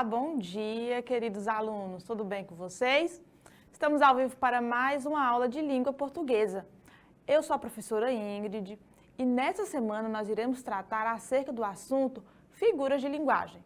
Olá, bom dia, queridos alunos. Tudo bem com vocês? Estamos ao vivo para mais uma aula de língua portuguesa. Eu sou a professora Ingrid e nessa semana nós iremos tratar acerca do assunto figuras de linguagem.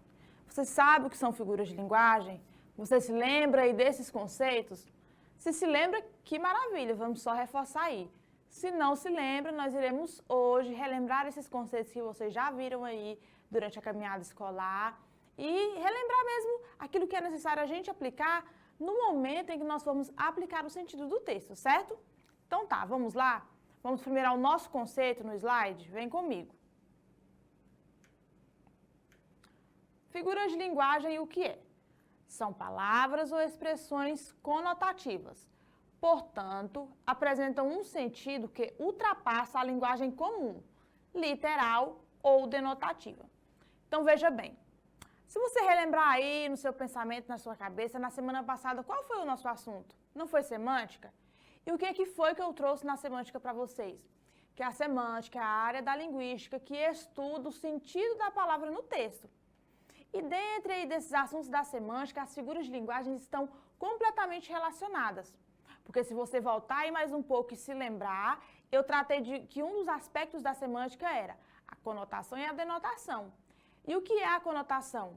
Você sabe o que são figuras de linguagem? Você se lembra aí desses conceitos? Se lembra, que maravilha, vamos só reforçar aí. Se não se lembra, nós iremos hoje relembrar esses conceitos que vocês já viram aí durante a caminhada escolar e relembrar mesmo aquilo que é necessário a gente aplicar no momento em que nós formos aplicar o sentido do texto, certo? Então tá, vamos lá? Vamos primeiro ao nosso conceito no slide? Vem comigo. Figuras de linguagem, o que é? São palavras ou expressões conotativas. Portanto, apresentam um sentido que ultrapassa a linguagem comum, literal ou denotativa. Então, veja bem, se você relembrar aí no seu pensamento, na sua cabeça, na semana passada, qual foi o nosso assunto? Não foi semântica? E o que foi que eu trouxe na semântica para vocês? Que a semântica é a área da linguística que estuda o sentido da palavra no texto. E dentre aí desses assuntos da semântica, as figuras de linguagem estão completamente relacionadas. Porque se você voltar aí mais um pouco e se lembrar, eu tratei de que um dos aspectos da semântica era a conotação e a denotação. E o que é a conotação?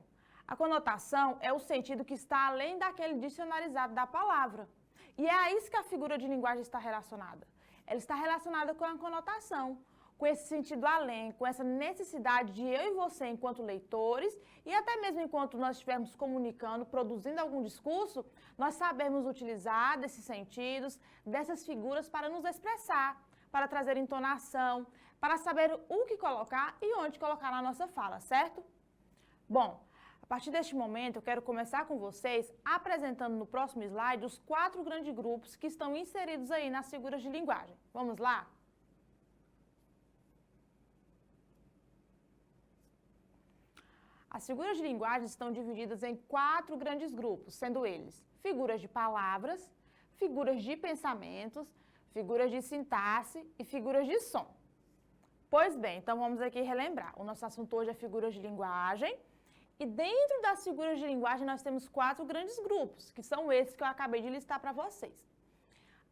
A conotação é o sentido que está além daquele dicionarizado da palavra. E é a isso que a figura de linguagem está relacionada. Ela está relacionada com a conotação, com esse sentido além, com essa necessidade de eu e você, enquanto leitores, e até mesmo enquanto nós estivermos comunicando, produzindo algum discurso, nós sabemos utilizar desses sentidos, dessas figuras para nos expressar, para trazer entonação, para saber o que colocar e onde colocar na nossa fala, certo? Bom, a partir deste momento eu quero começar com vocês apresentando no próximo slide os 4 grandes grupos que estão inseridos aí nas figuras de linguagem. Vamos lá? As figuras de linguagem estão divididas em 4 grandes grupos, sendo eles figuras de palavras, figuras de pensamentos, figuras de sintaxe e figuras de som. Pois bem, então vamos aqui relembrar. O nosso assunto hoje é figuras de linguagem e dentro das figuras de linguagem nós temos 4 grandes grupos, que são esses que eu acabei de listar para vocês.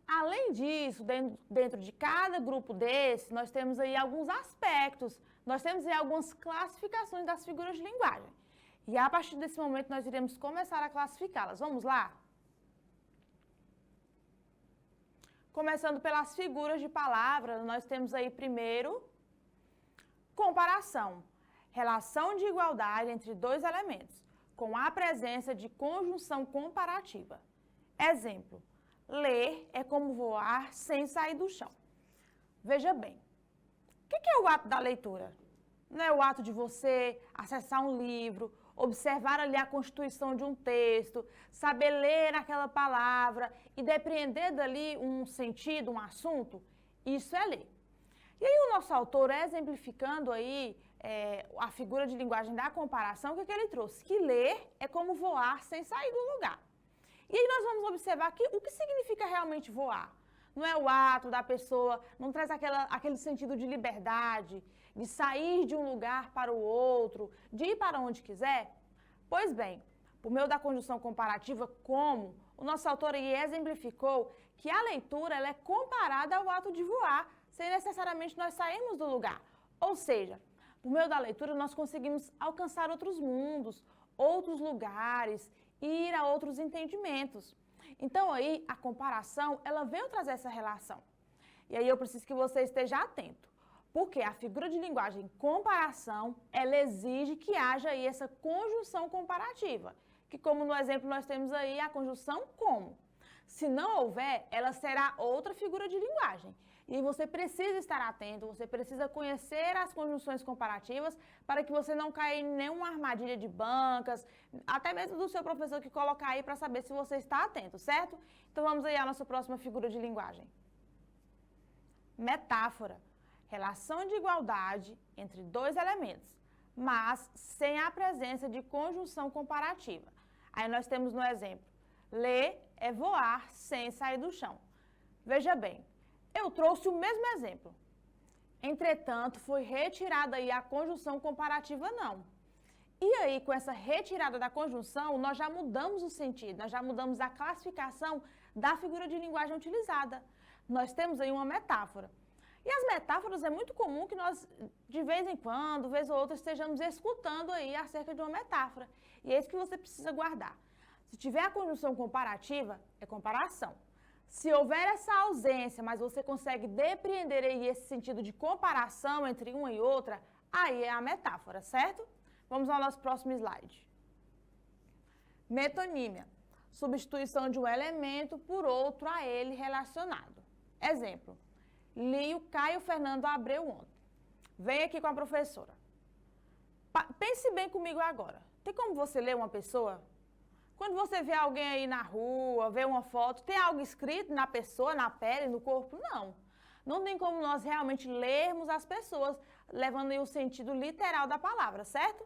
Além disso, dentro de cada grupo desse, nós temos aí alguns aspectos, nós temos aí algumas classificações das figuras de linguagem. E a partir desse momento nós iremos começar a classificá-las. Vamos lá? Começando pelas figuras de palavra, nós temos aí primeiro comparação, relação de igualdade entre 2 elementos, com a presença de conjunção comparativa. Exemplo, ler é como voar sem sair do chão. Veja bem, o que é o ato da leitura? Não é o ato de você acessar um livro, observar ali a constituição de um texto, saber ler aquela palavra e depreender dali um sentido, um assunto? Isso é ler. E aí o nosso autor, exemplificando aí a figura de linguagem da comparação, o que ele trouxe? Que ler é como voar sem sair do lugar. E aí nós vamos observar que o que significa realmente voar. Não é o ato da pessoa, não traz aquele sentido de liberdade, de sair de um lugar para o outro, de ir para onde quiser? Pois bem, por meio da conjunção comparativa como, o nosso autor aí exemplificou que a leitura ela é comparada ao ato de voar, sem necessariamente nós sairmos do lugar. Ou seja, por meio da leitura nós conseguimos alcançar outros mundos, outros lugares, ir a outros entendimentos. Então aí a comparação, ela veio trazer essa relação. E aí eu preciso que você esteja atento, porque a figura de linguagem comparação, ela exige que haja aí essa conjunção comparativa, que como no exemplo nós temos aí a conjunção como. Se não houver, ela será outra figura de linguagem. E você precisa estar atento, você precisa conhecer as conjunções comparativas para que você não caia em nenhuma armadilha de bancas, até mesmo do seu professor que colocar aí para saber se você está atento, certo? Então vamos aí à nossa próxima figura de linguagem. Metáfora. Relação de igualdade entre 2 elementos, mas sem a presença de conjunção comparativa. Aí nós temos no exemplo, ler é voar sem sair do chão. Veja bem, eu trouxe o mesmo exemplo. Entretanto, foi retirada aí a conjunção comparativa não. E aí, com essa retirada da conjunção, nós já mudamos o sentido, nós já mudamos a classificação da figura de linguagem utilizada. Nós temos aí uma metáfora. E as metáforas é muito comum que nós, de vez em quando, vez ou outra, estejamos escutando aí acerca de uma metáfora. E é isso que você precisa guardar. Se tiver a conjunção comparativa, é comparação. Se houver essa ausência, mas você consegue depreender aí esse sentido de comparação entre uma e outra, aí é a metáfora, certo? Vamos ao nosso próximo slide. Metonímia. Substituição de um elemento por outro a ele relacionado. Exemplo. Li o Caio Fernando Abreu ontem. Vem aqui com a professora. Pense bem comigo agora. Tem como você ler uma pessoa? Quando você vê alguém aí na rua, vê uma foto, tem algo escrito na pessoa, na pele, no corpo? Não. Não tem como nós realmente lermos as pessoas, levando aí o sentido literal da palavra, certo?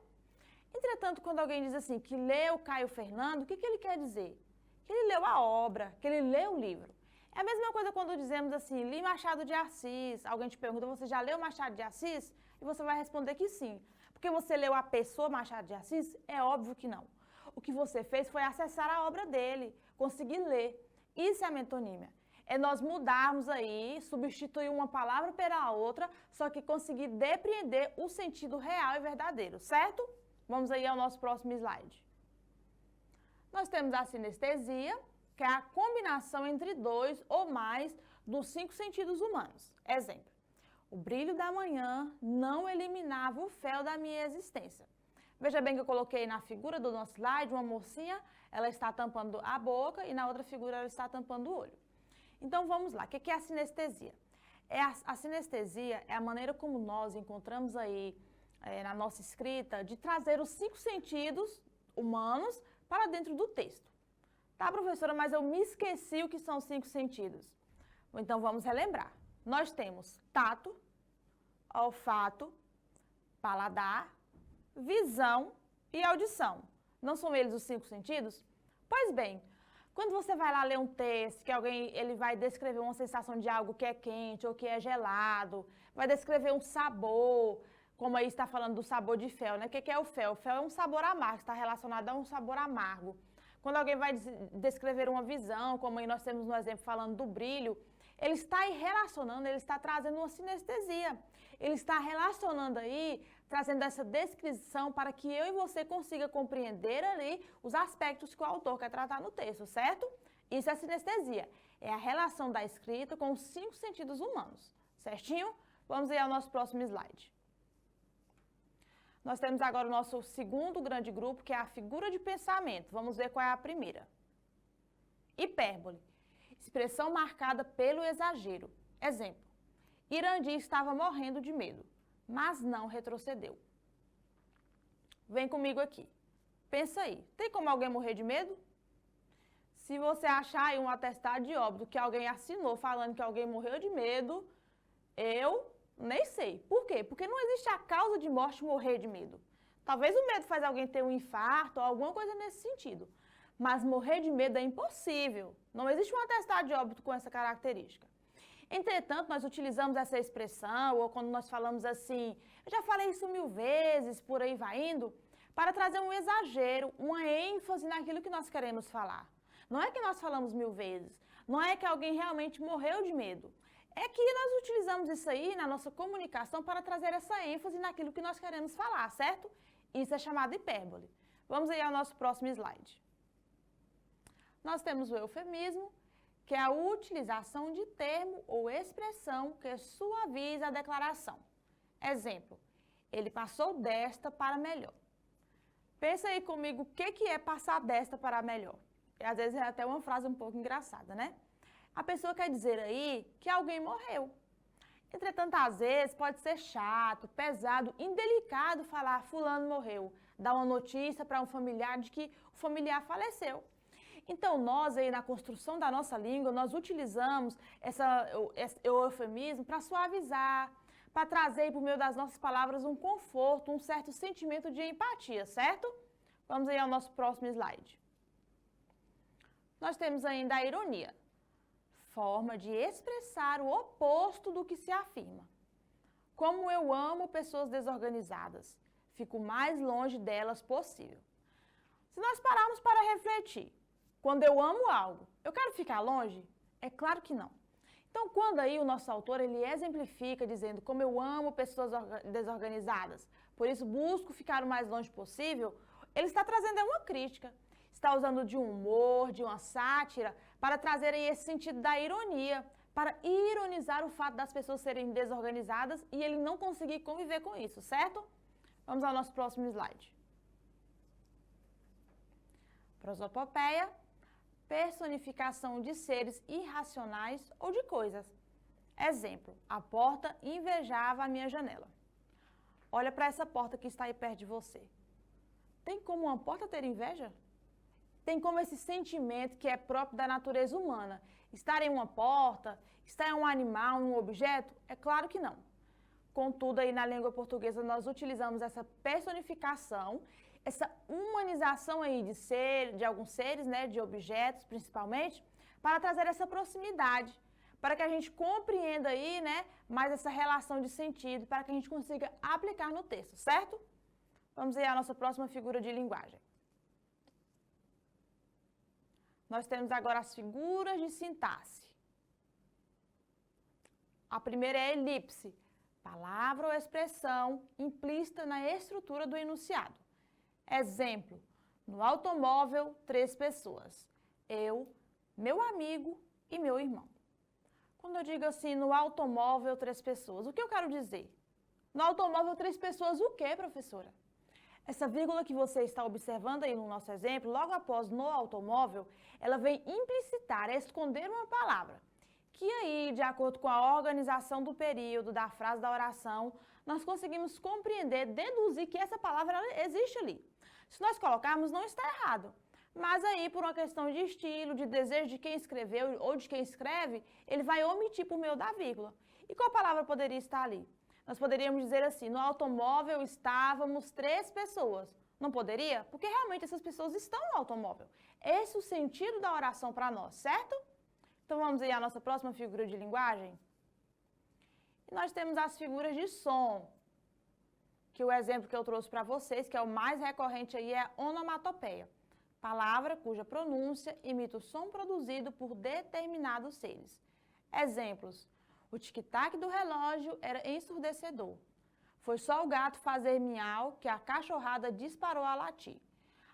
Entretanto, quando alguém diz assim, que leu Caio Fernando, o que ele quer dizer? Que ele leu a obra, que ele leu o livro. É a mesma coisa quando dizemos assim, li Machado de Assis. Alguém te pergunta, você já leu Machado de Assis? E você vai responder que sim. Porque você leu a pessoa Machado de Assis? É óbvio que não. O que você fez foi acessar a obra dele, conseguir ler. Isso é a metonímia. É nós mudarmos aí, substituir uma palavra pela outra, só que conseguir depreender o sentido real e verdadeiro, certo? Vamos aí ao nosso próximo slide. Nós temos a sinestesia, que é a combinação entre 2 ou mais dos 5 sentidos humanos. Exemplo, o brilho da manhã não eliminava o fel da minha existência. Veja bem que eu coloquei na figura do nosso slide uma mocinha, ela está tampando a boca e na outra figura ela está tampando o olho. Então vamos lá, o que é a sinestesia? A sinestesia é a maneira como nós encontramos aí na nossa escrita de trazer os 5 sentidos humanos para dentro do texto. Tá, professora, mas eu me esqueci o que são os 5 sentidos. Então, vamos relembrar. Nós temos tato, olfato, paladar, visão e audição. Não são eles os 5 sentidos? Pois bem, quando você vai lá ler um texto, que alguém ele vai descrever uma sensação de algo que é quente ou que é gelado, vai descrever um sabor, como aí está falando do sabor de fel, né? O que é o fel? O fel é um sabor amargo, está relacionado a um sabor amargo. Quando alguém vai descrever uma visão, como aí nós temos no exemplo falando do brilho, ele está aí relacionando, ele está trazendo uma sinestesia. Ele está relacionando aí, trazendo essa descrição para que eu e você consiga compreender ali os aspectos que o autor quer tratar no texto, certo? Isso é sinestesia. É a relação da escrita com os 5 sentidos humanos, certinho? Vamos aí ao nosso próximo slide. Nós temos agora o nosso segundo grande grupo, que é a figura de pensamento. Vamos ver qual é a primeira. Hipérbole. Expressão marcada pelo exagero. Exemplo. Irandi estava morrendo de medo, mas não retrocedeu. Vem comigo aqui. Pensa aí. Tem como alguém morrer de medo? Se você achar aí um atestado de óbito que alguém assinou falando que alguém morreu de medo, eu nem sei. Por quê? Porque não existe a causa de morte morrer de medo. Talvez o medo faz alguém ter um infarto ou alguma coisa nesse sentido. Mas morrer de medo é impossível. Não existe um atestado de óbito com essa característica. Entretanto, nós utilizamos essa expressão, ou quando nós falamos assim, eu já falei isso 1000 vezes, por aí vai indo, para trazer um exagero, uma ênfase naquilo que nós queremos falar. Não é que nós falamos 1000 vezes, não é que alguém realmente morreu de medo. É que nós utilizamos isso aí na nossa comunicação para trazer essa ênfase naquilo que nós queremos falar, certo? Isso é chamado hipérbole. Vamos aí ao nosso próximo slide. Nós temos o eufemismo, que é a utilização de termo ou expressão que suaviza a declaração. Exemplo, ele passou desta para melhor. Pensa aí comigo o que é passar desta para melhor. E às vezes é até uma frase um pouco engraçada, né? A pessoa quer dizer aí que alguém morreu. Entretanto, às vezes pode ser chato, pesado, indelicado falar fulano morreu, dar uma notícia para um familiar de que o familiar faleceu. Então, nós aí na construção da nossa língua, nós utilizamos esse eufemismo para suavizar, para trazer por meio das nossas palavras um conforto, um certo sentimento de empatia, certo? Vamos aí ao nosso próximo slide. Nós temos ainda a ironia, forma de expressar o oposto do que se afirma. Como eu amo pessoas desorganizadas, fico o mais longe delas possível. Se nós pararmos para refletir, quando eu amo algo, eu quero ficar longe? É claro que não. Então, quando aí o nosso autor, ele exemplifica dizendo como eu amo pessoas desorganizadas, por isso busco ficar o mais longe possível, ele está trazendo uma crítica, está usando de um humor, de uma sátira, para trazer aí esse sentido da ironia, para ironizar o fato das pessoas serem desorganizadas e ele não conseguir conviver com isso, certo? Vamos ao nosso próximo slide. Prosopopeia, personificação de seres irracionais ou de coisas. Exemplo, a porta invejava a minha janela. Olha para essa porta que está aí perto de você. Tem como uma porta ter inveja? Tem como esse sentimento que é próprio da natureza humana estar em uma porta, estar em um animal, em um objeto? É claro que não. Contudo, aí na língua portuguesa nós utilizamos essa personificação, essa humanização aí de alguns seres, né, de objetos principalmente, para trazer essa proximidade, para que a gente compreenda aí, né, mais essa relação de sentido, para que a gente consiga aplicar no texto, certo? Vamos aí à nossa próxima figura de linguagem. Nós temos agora as figuras de sintaxe. A primeira é a elipse, palavra ou expressão implícita na estrutura do enunciado. Exemplo, no automóvel, 3 pessoas. Eu, meu amigo e meu irmão. Quando eu digo assim, no automóvel, 3 pessoas, o que eu quero dizer? No automóvel, 3 pessoas, o quê, professora? Essa vírgula que você está observando aí no nosso exemplo, logo após no automóvel, ela vem implicitar, esconder uma palavra. Que aí, de acordo com a organização do período, da frase, da oração, nós conseguimos compreender, deduzir que essa palavra existe ali. Se nós colocarmos, não está errado. Mas aí, por uma questão de estilo, de desejo de quem escreveu ou de quem escreve, ele vai omitir por meio da vírgula. E qual palavra poderia estar ali? Nós poderíamos dizer assim, no automóvel estávamos 3 pessoas. Não poderia? Porque realmente essas pessoas estão no automóvel. Esse é o sentido da oração para nós, certo? Então vamos aí à nossa próxima figura de linguagem. E nós temos as figuras de som, que o exemplo que eu trouxe para vocês, que é o mais recorrente aí, é a onomatopeia. Palavra cuja pronúncia imita o som produzido por determinados seres. Exemplos, o tic-tac do relógio era ensurdecedor. Foi só o gato fazer miau que a cachorrada disparou a latir.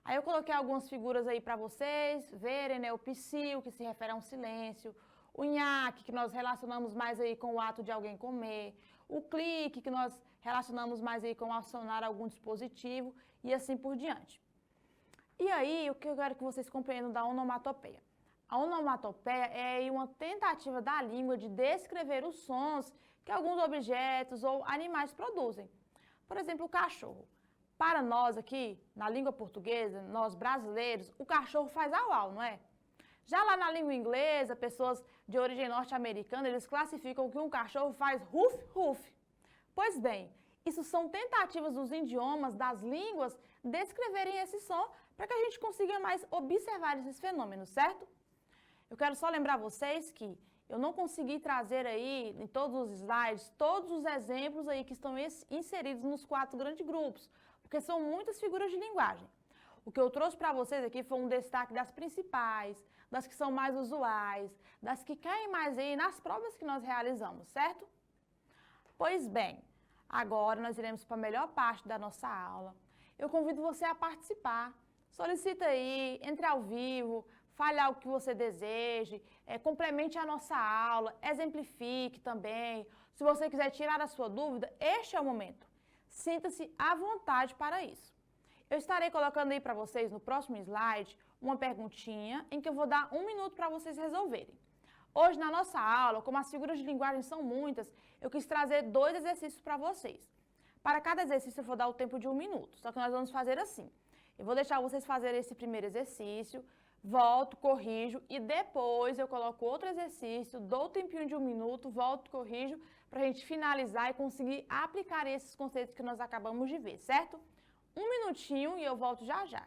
Aí eu coloquei algumas figuras aí para vocês verem, né? O psiu, que se refere a um silêncio. O nhaque, que nós relacionamos mais aí com o ato de alguém comer. O clique, que nós relacionamos mais aí com acionar algum dispositivo e assim por diante. E aí, o que eu quero que vocês compreendam da onomatopeia? A onomatopeia é aí uma tentativa da língua de descrever os sons que alguns objetos ou animais produzem. Por exemplo, o cachorro. Para nós aqui, na língua portuguesa, nós brasileiros, o cachorro faz au-au, não é? Já lá na língua inglesa, pessoas de origem norte-americana, eles classificam que um cachorro faz ruf-ruf. Pois bem, isso são tentativas dos idiomas, das línguas, descreverem esse som para que a gente consiga mais observar esses fenômenos, certo? Eu quero só lembrar vocês que eu não consegui trazer aí, em todos os slides, todos os exemplos aí que estão inseridos nos 4 grandes grupos, porque são muitas figuras de linguagem. O que eu trouxe para vocês aqui foi um destaque das principais, das que são mais usuais, das que caem mais aí nas provas que nós realizamos, certo? Pois bem, agora nós iremos para a melhor parte da nossa aula. Eu convido você a participar. Solicita aí, entre ao vivo, fale algo que você deseje, complemente a nossa aula, exemplifique também. Se você quiser tirar a sua dúvida, este é o momento. Sinta-se à vontade para isso. Eu estarei colocando aí para vocês no próximo slide uma perguntinha em que eu vou dar 1 minuto para vocês resolverem. Hoje, na nossa aula, como as figuras de linguagem são muitas, eu quis trazer 2 exercícios para vocês. Para cada exercício, eu vou dar o tempo de 1 minuto, só que nós vamos fazer assim. Eu vou deixar vocês fazerem esse primeiro exercício, volto, corrijo e depois eu coloco outro exercício, dou o tempinho de 1 minuto, volto, corrijo, para a gente finalizar e conseguir aplicar esses conceitos que nós acabamos de ver, certo? 1 minutinho e eu volto já já.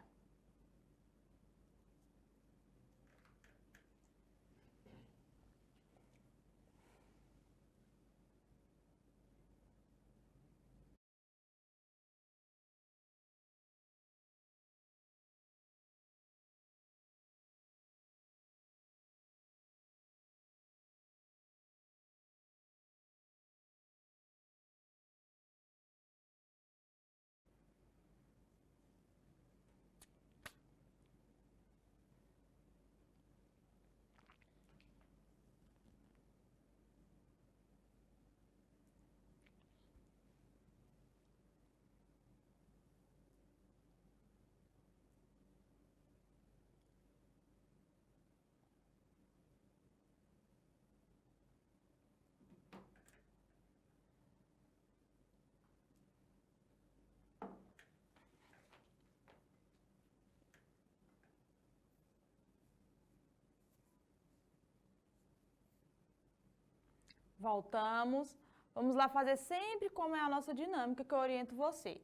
Voltamos. Vamos lá fazer sempre como é a nossa dinâmica que eu oriento você.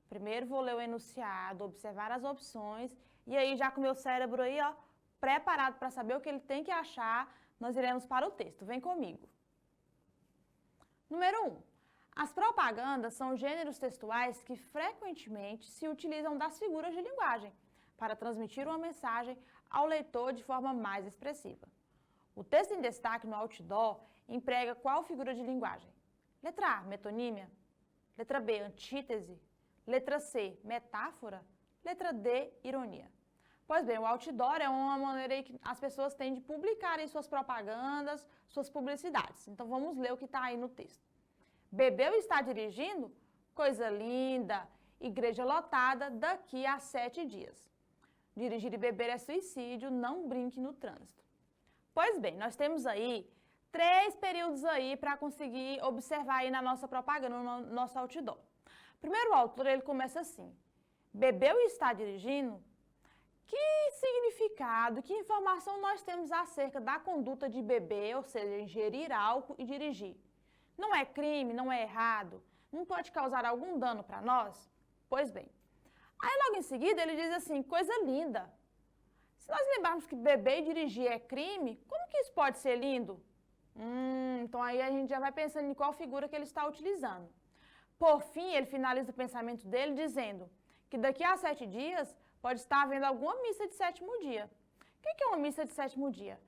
Primeiro vou ler o enunciado, observar as opções e aí já com o meu cérebro aí, ó, preparado para saber o que ele tem que achar, nós iremos para o texto. Vem comigo. Número 1. As propagandas são gêneros textuais que frequentemente se utilizam das figuras de linguagem para transmitir uma mensagem ao leitor de forma mais expressiva. O texto em destaque no outdoor emprega qual figura de linguagem? Letra A, metonímia. Letra B, antítese. Letra C, metáfora. Letra D, ironia. Pois bem, o outdoor é uma maneira aí que as pessoas têm de publicarem suas propagandas, suas publicidades. Então vamos ler o que está aí no texto. Bebeu e está dirigindo? Coisa linda, igreja lotada daqui a 7 dias. Dirigir e beber é suicídio, não brinque no trânsito. Pois bem, nós temos aí 3 períodos aí para conseguir observar aí na nossa propaganda, no nosso outdoor. Primeiro, o autor ele começa assim: bebeu e está dirigindo? Que significado, que informação nós temos acerca da conduta de beber, ou seja, ingerir álcool e dirigir? Não é crime, não é errado? Não pode causar algum dano para nós? Pois bem. Aí logo em seguida ele diz assim, coisa linda. Se nós lembrarmos que beber e dirigir é crime, como que isso pode ser lindo? Então aí a gente já vai pensando em qual figura que ele está utilizando. Por fim, ele finaliza o pensamento dele dizendo que daqui a 7 dias pode estar havendo alguma missa de 7º dia. O que é uma missa de 7º dia?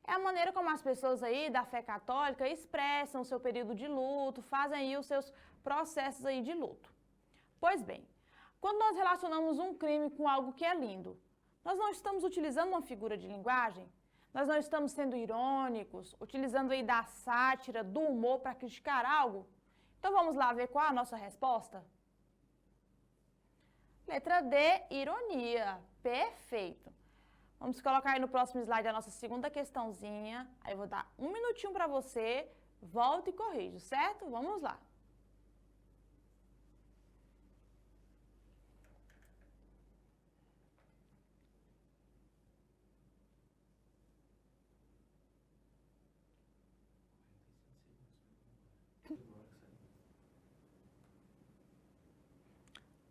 É a maneira como as pessoas aí da fé católica expressam o seu período de luto, fazem aí os seus processos aí de luto. Pois bem, quando nós relacionamos um crime com algo que é lindo, nós não estamos utilizando uma figura de linguagem? Nós não estamos sendo irônicos, utilizando aí da sátira, do humor para criticar algo? Então vamos lá ver qual é a nossa resposta? Letra D, ironia. Perfeito. Vamos colocar aí no próximo slide a nossa segunda questãozinha. Aí eu vou dar um minutinho para você, volta e corrige, certo? Vamos lá.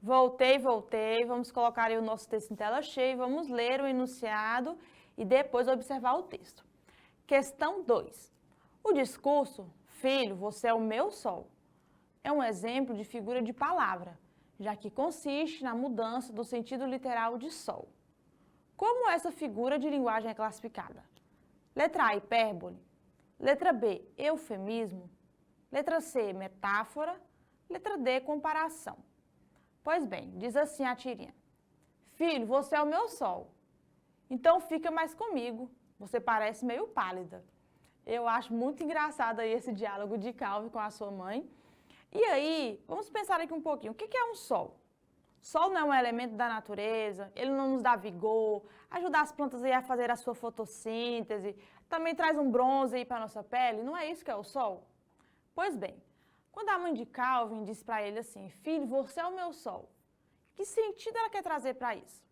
Voltei. Vamos colocar aí o nosso texto em tela cheia, vamos ler o enunciado e depois observar o texto. Questão 2. O discurso, filho, você é o meu sol, é um exemplo de figura de palavra, já que consiste na mudança do sentido literal de sol. Como essa figura de linguagem é classificada? Letra A, hipérbole. Letra B, eufemismo. Letra C, metáfora. Letra D, comparação. Pois bem, diz assim a tirinha: filho, você é o meu sol, então fica mais comigo, você parece meio pálida. Eu acho muito engraçado aí esse diálogo de Calvin com a sua mãe. E aí, vamos pensar aqui um pouquinho, o que é um sol? Sol não é um elemento da natureza, ele não nos dá vigor, ajuda as plantas aí a fazer a sua fotossíntese, também traz um bronze aí para a nossa pele, não é isso que é o sol? Pois bem, quando a mãe de Calvin diz para ele assim, filho, você é o meu sol, que sentido ela quer trazer para isso?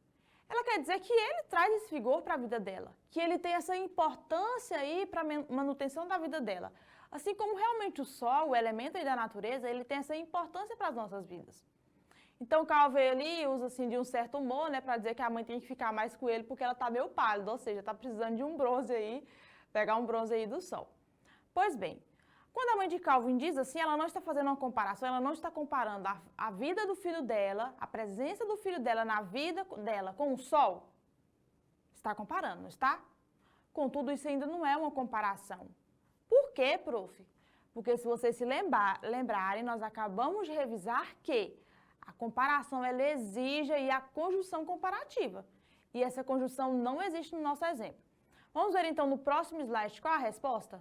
Ela quer dizer que ele traz esse vigor para a vida dela, que ele tem essa importância aí para a manutenção da vida dela. Assim como realmente o sol, o elemento aí da natureza, ele tem essa importância para as nossas vidas. Então Calvin ali usa assim de um certo humor, né, para dizer que a mãe tem que ficar mais com ele porque ela está meio pálida, ou seja, está precisando de um bronze aí, pegar um bronze aí do sol. Pois bem, quando a mãe de Calvin diz assim, ela não está fazendo uma comparação, ela não está comparando a vida do filho dela, a presença do filho dela na vida dela com o sol. Está comparando, não está? Contudo, isso ainda não é uma comparação. Por quê, prof? Porque se vocês se lembrarem, nós acabamos de revisar que a comparação ela exige aí a conjunção comparativa. E essa conjunção não existe no nosso exemplo. Vamos ver então no próximo slide qual a resposta?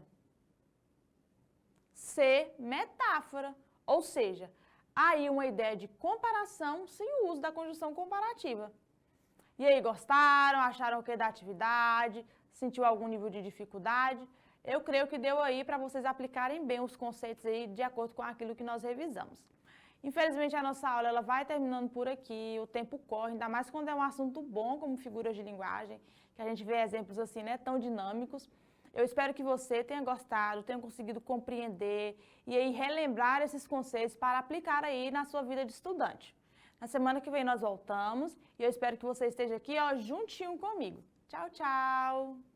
C, metáfora, ou seja, aí uma ideia de comparação sem o uso da conjunção comparativa. E aí, gostaram? Acharam o que da atividade? Sentiu algum nível de dificuldade? Eu creio que deu aí para vocês aplicarem bem os conceitos aí de acordo com aquilo que nós revisamos. Infelizmente, a nossa aula ela vai terminando por aqui, o tempo corre, ainda mais quando é um assunto bom como figuras de linguagem, que a gente vê exemplos assim, né, tão dinâmicos. Eu espero que você tenha gostado, tenha conseguido compreender e aí relembrar esses conceitos para aplicar aí na sua vida de estudante. Na semana que vem nós voltamos e eu espero que você esteja aqui, ó, juntinho comigo. Tchau, tchau!